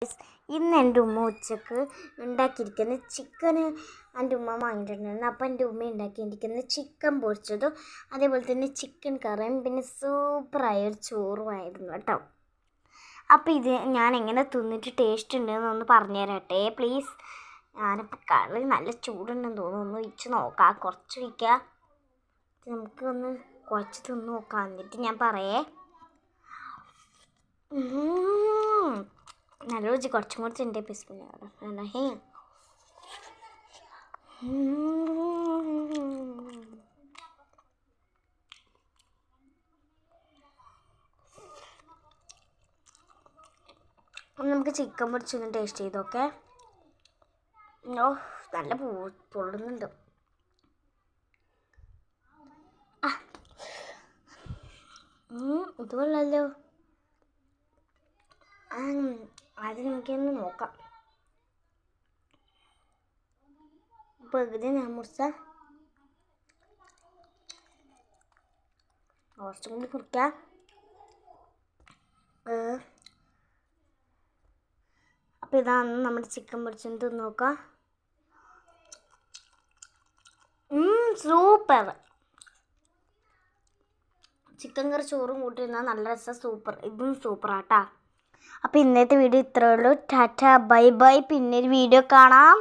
ഇന്ന് എൻ്റെ ഉമ്മ ഉച്ചക്ക് ഉണ്ടാക്കിയിരിക്കുന്ന ചിക്കന് എൻ്റെ ഉമ്മ വാങ്ങിയിട്ടുണ്ടായിരുന്നു. അപ്പോൾ എൻ്റെ ഉമ്മ ഉണ്ടാക്കിയിരിക്കുന്ന ചിക്കൻ പൊരിച്ചതും അതേപോലെ തന്നെ ചിക്കൻ കറിയും പിന്നെ സൂപ്പറായൊരു ചോറുമായിരുന്നു കേട്ടോ. അപ്പോൾ ഇത് ഞാൻ എങ്ങനെ തിന്നിട്ട് ടേസ്റ്റ് ഉണ്ടെന്നൊന്ന് പറഞ്ഞു തരട്ടെ പ്ലീസ്. ഞാനിപ്പോൾ കറി നല്ല ചൂടുണ്ടെന്ന് തോന്നുന്നു, ഇച്ച് നോക്കാം, കുറച്ച് വയ്ക്കുക, നമുക്കൊന്ന് കുറച്ച് തിന്ന് നോക്കാം, എന്നിട്ട് ഞാൻ പറയേ. നല്ല രുചി, കുറച്ചും കൂടി എൻ്റെ പിസ്പില്ലാഹേ. നമുക്ക് ചിക്കൻ പൊരിച്ചൊന്ന് ടേസ്റ്റ് ചെയ്തോക്കെ. ഓ നല്ല പൊള്ളുന്നുണ്ട്. ഇത് കൊള്ളാമല്ലോ. ആദ്യം നമുക്കൊന്ന് നോക്കാം. പകുതി ഞാൻ മുറിച്ച കുറച്ചും കൂടി മുറിക്കാം. അപ്പോൾ ഇതാണ് നമ്മുടെ ചിക്കൻ പൊരിച്ചത്, തിന്ന് നോക്കാം. സൂപ്പർ. ചിക്കൻ കറി ചോറും കൂട്ടി തിന്നാൽ നല്ല രസം, സൂപ്പർ. ഇതും സൂപ്പറാട്ടാ. അപ്പോൾ ഇന്നത്തെ വീഡിയോ ഇത്രയേ ഉള്ളൂ. Tata bye bye. പിന്നെ ഒരു വീഡിയോ കാണാം.